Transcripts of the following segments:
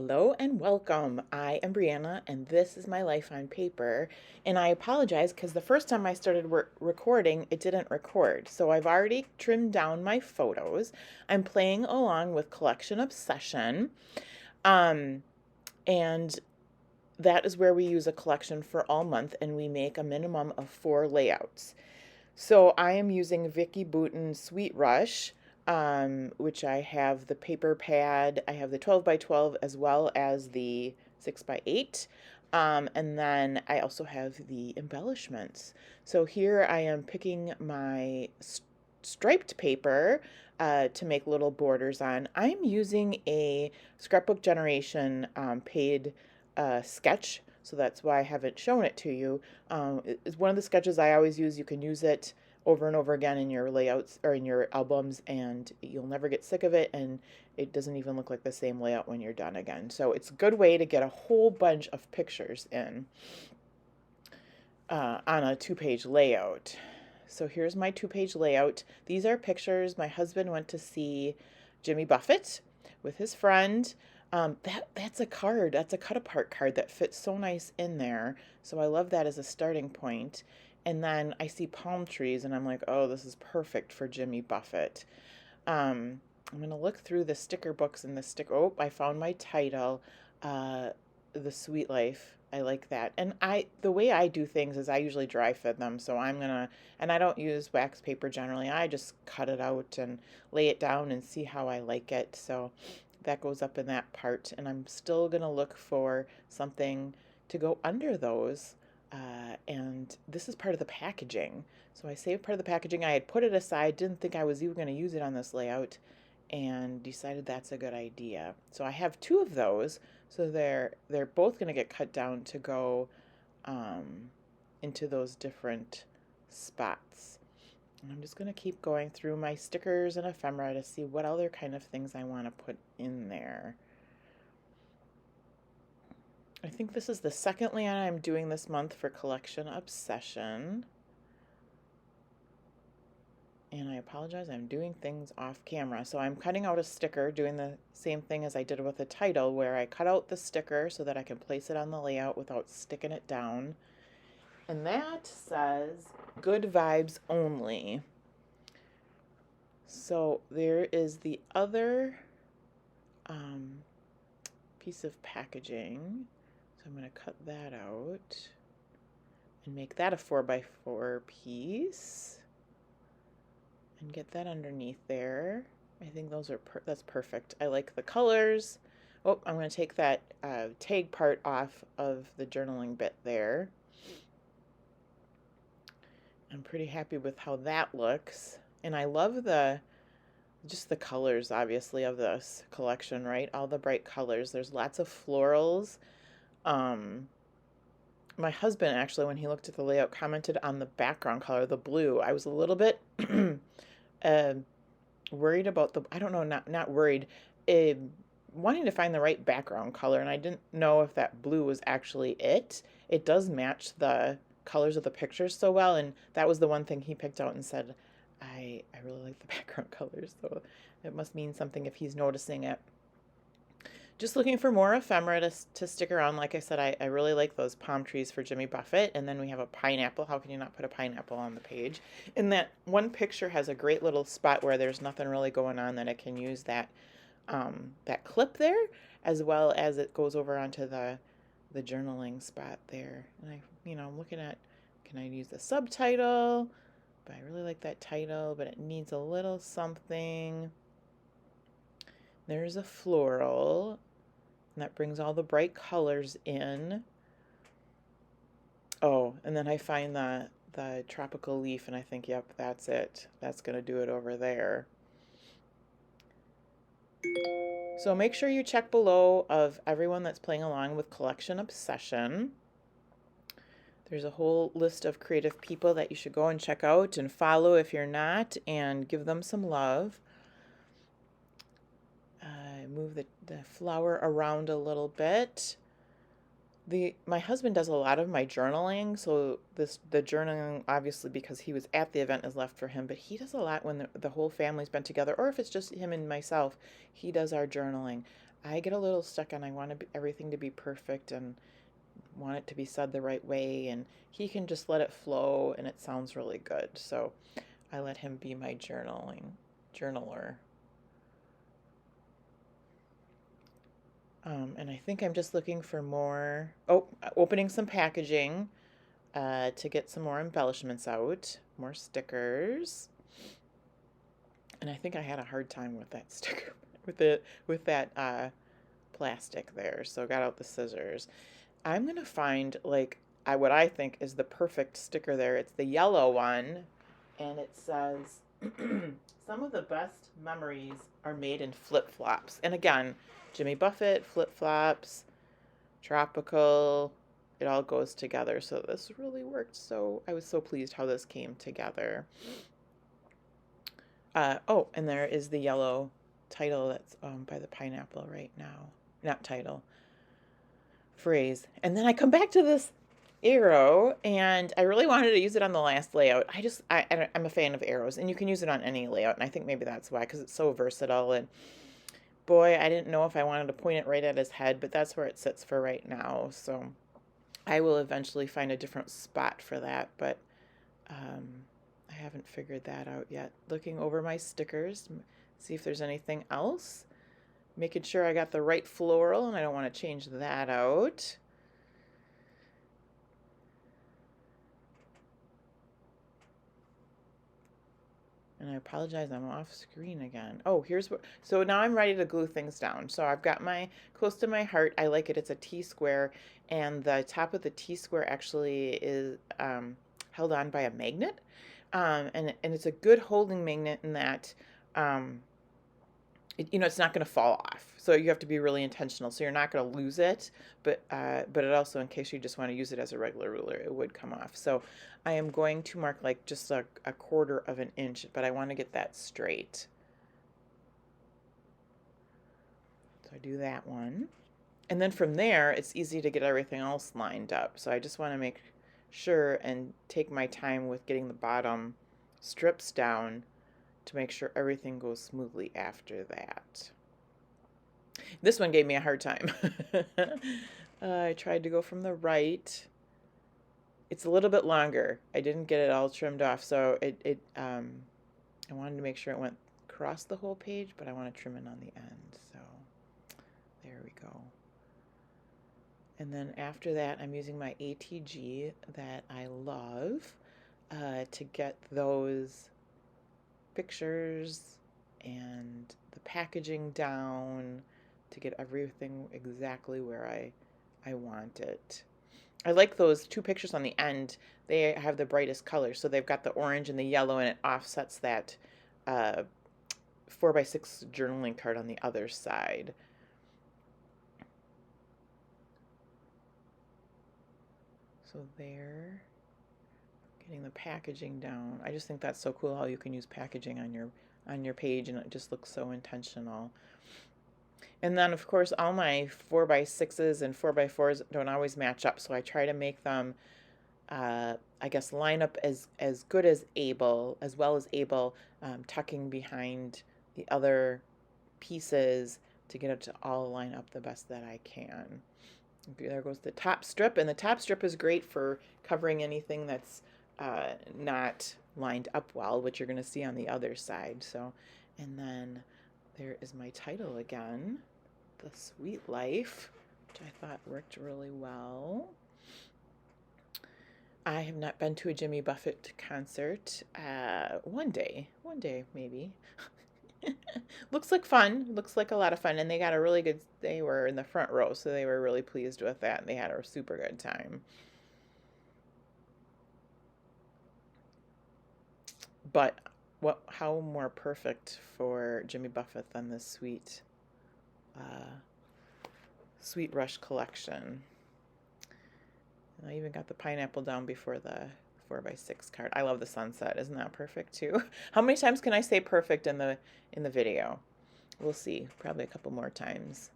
Hello and welcome. I am Brianna, and this is my life on paper. And I apologize because the first time I started recording, it didn't record. So I've already trimmed down my photos. I'm playing along with Collection Obsession. Um, and that is where we use a collection for all month, and we make a minimum of 4 layouts. So I am using Vicky Bouton Sweet Rush, which I have the paper pad. I have the 12 by 12 as well as the 6 by 8. And then I also have the embellishments. So here I am picking my striped paper to make little borders on. I'm using a Scrapbook Generation paid sketch, so that's why I haven't shown it to you. It's one of the sketches I always use. You can use it over and over again in your layouts or in your albums, and you'll never get sick of it, and it doesn't even look like the same layout when you're done again. So it's a good way to get a whole bunch of pictures in on a 2-page layout. So here's my 2-page layout. These are pictures. My husband went to see Jimmy Buffett with his friend. That's a card. That's a cut apart card that fits so nice in there. So I love that as a starting point. And then I see palm trees and I'm like, oh, this is perfect for Jimmy Buffett. I'm going to look through the sticker books and the sticker. Oh, I found my title, The Sweet Life. I like that. And the way I do things is I usually dry fit them. So and I don't use wax paper generally. I just cut it out and lay it down and see how I like it. So that goes up in that part. And I'm still going to look for something to go under those. And this is part of the packaging. So I saved part of the packaging. I had put it aside, didn't think I was even going to use it on this layout, and decided that's a good idea. So I have 2 of those. So they're both going to get cut down to go into those different spots. And I'm just going to keep going through my stickers and ephemera to see what other kind of things I want to put in there. I think this is the second layout I'm doing this month for Collection Obsession. And I apologize, I'm doing things off camera. So I'm cutting out a sticker, doing the same thing as I did with the title, where I cut out the sticker so that I can place it on the layout without sticking it down. And that says, good vibes only. So there is the other piece of packaging. So I'm going to cut that out and make that a 4x4 piece and get that underneath there. I think those are that's perfect. I like the colors. Oh, I'm going to take that tag part off of the journaling bit there. I'm pretty happy with how that looks. And I love just the colors, obviously, of this collection, right? All the bright colors. There's lots of florals. My husband actually, when he looked at the layout, commented on the background color, the blue. I was a little bit worried about I don't know, not worried, wanting to find the right background color, and I didn't know if that blue was actually it. It does match the colors of the pictures so well, and that was the one thing he picked out and said, I really like the background colors, so it must mean something if he's noticing it. Just looking for more ephemera to stick around. Like I said, I really like those palm trees for Jimmy Buffett. And then we have a pineapple. How can you not put a pineapple on the page? And that one picture has a great little spot where there's nothing really going on that I can use that clip there, as well as it goes over onto the journaling spot there. And I'm looking at, can I use the subtitle? But I really like that title, but it needs a little something. There's a floral. And that brings all the bright colors in. Oh, and then I find the tropical leaf, and I think, yep, that's it. That's going to do it over there. So make sure you check below of everyone that's playing along with Collection Obsession. There's a whole list of creative people that you should go and check out and follow if you're not, and give them some love. Move the flower around a little bit. My husband does a lot of my journaling, so the journaling, obviously because he was at the event, is left for him, but he does a lot when the whole family's been together, or if it's just him and myself, he does our journaling. I get a little stuck and I want everything to be perfect and want it to be said the right way, and he can just let it flow and it sounds really good. So I let him be my journaler. And I think I'm just looking for more, opening some packaging to get some more embellishments out, more stickers. And I think I had a hard time with that sticker, with that plastic there. So I got out the scissors. I'm gonna find like what I think is the perfect sticker there. It's the yellow one, and it says some of the best memories are made in flip-flops. And again, Jimmy Buffett, flip-flops, tropical, it all goes together. So this really worked. So I was so pleased how this came together. Oh, and there is the yellow title that's by the pineapple right now. Not title, phrase. And then I come back to this arrow, and I really wanted to use it on the last layout. I'm a fan of arrows, and you can use it on any layout, and I think maybe that's why, because it's so versatile. And boy, I didn't know if I wanted to point it right at his head, but that's where it sits for right now. So I will eventually find a different spot for that, but I haven't figured that out yet. Looking over my stickers, see if there's anything else. Making sure I got the right floral, and I don't want to change that out. And I apologize, I'm off screen again. Oh, so now I'm ready to glue things down. So I've got my close to my heart. I like it. It's a T-square, and the top of the T-square actually is held on by a magnet. And it's a good holding magnet in that it's not going to fall off. So you have to be really intentional. So you're not going to lose it, but it also, in case you just want to use it as a regular ruler, it would come off. So I am going to mark like just a 1/4 of an inch, but I want to get that straight. So I do that one. And then from there, it's easy to get everything else lined up. So I just want to make sure and take my time with getting the bottom strips down to make sure everything goes smoothly after that. This one gave me a hard time. I tried to go from the right. It's a little bit longer. I didn't get it all trimmed off, so I wanted to make sure it went across the whole page, but I want to trim it on the end. So there we go. And then after that, I'm using my ATG that I love to get those pictures and the packaging down, to get everything exactly where I want it. I like those 2 pictures on the end. They have the brightest color, so they've got the orange and the yellow, and it offsets that 4x6 journaling card on the other side. So there, getting the packaging down. I just think that's so cool how you can use packaging on your page, and it just looks so intentional. And then, of course, all my 4x6s and 4x4s don't always match up, so I try to make them, I guess, line up as good as well as able, tucking behind the other pieces to get it to all line up the best that I can. There goes the top strip, and the top strip is great for covering anything that's not lined up well, which you're going to see on the other side. So, and then there is my title again, The Sweet Life, which I thought worked really well. I have not been to a Jimmy Buffett concert. One day maybe. Looks like fun. Looks like a lot of fun. And they were in the front row, so they were really pleased with that. And they had a super good time. But how more perfect for Jimmy Buffett than this Sweet Rush collection. And I even got the pineapple down before the 4x6 card. I love the sunset. Isn't that perfect too? How many times can I say perfect in the video? We'll see. Probably a couple more times.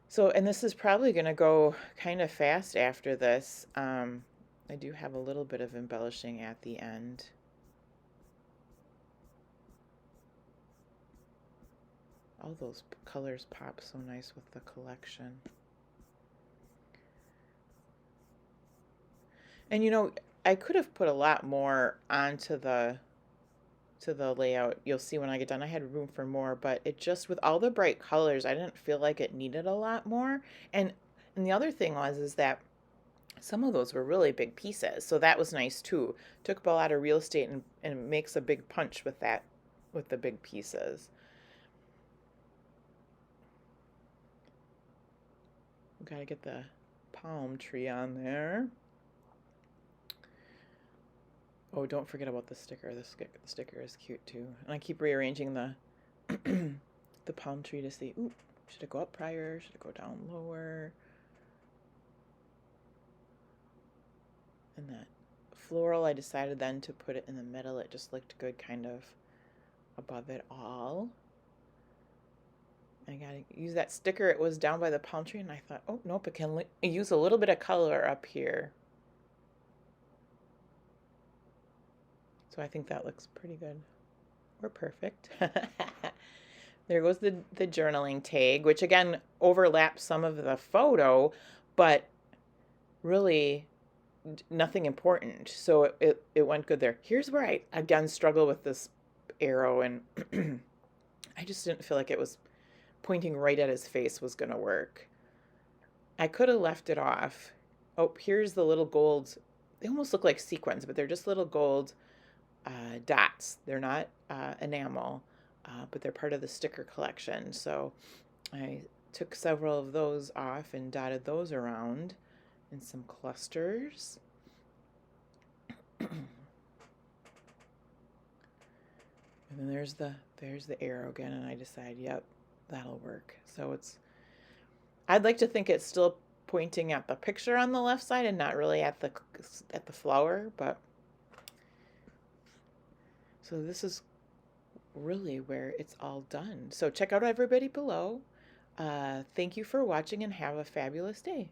So, and this is probably going to go kind of fast after this. I do have a little bit of embellishing at the end. All those colors pop so nice with the collection. And you know, I could have put a lot more onto the layout. You'll see when I get done, I had room for more, but it just, with all the bright colors, I didn't feel like it needed a lot more. And the other thing is that some of those were really big pieces, so that was nice too. Took up a lot of real estate and makes a big punch with that, with the big pieces. Got to get the palm tree on there. Oh, don't forget about the sticker. The sticker is cute too. And I keep rearranging the the palm tree to see, ooh, should it go up higher? Should it go down lower? And that floral, I decided then to put it in the middle. It just looked good kind of above it all. I gotta use that sticker. It was down by the palm tree, and I thought, oh, nope, it can use a little bit of color up here. So I think that looks pretty good. Or perfect. There goes the journaling tag, which again overlaps some of the photo, but really nothing important. So it went good there. Here's where I again struggle with this arrow, and I just didn't feel like it was pointing right at his face was going to work. I could have left it off. Oh, here's the little gold. They almost look like sequins, but they're just little gold dots. They're not enamel, but they're part of the sticker collection. So I took several of those off and dotted those around in some clusters. And then there's the arrow again, and I decided, yep, that'll work. So I'd like to think it's still pointing at the picture on the left side and not really at the flower, but so this is really where it's all done. So check out everybody below. Thank you for watching and have a fabulous day.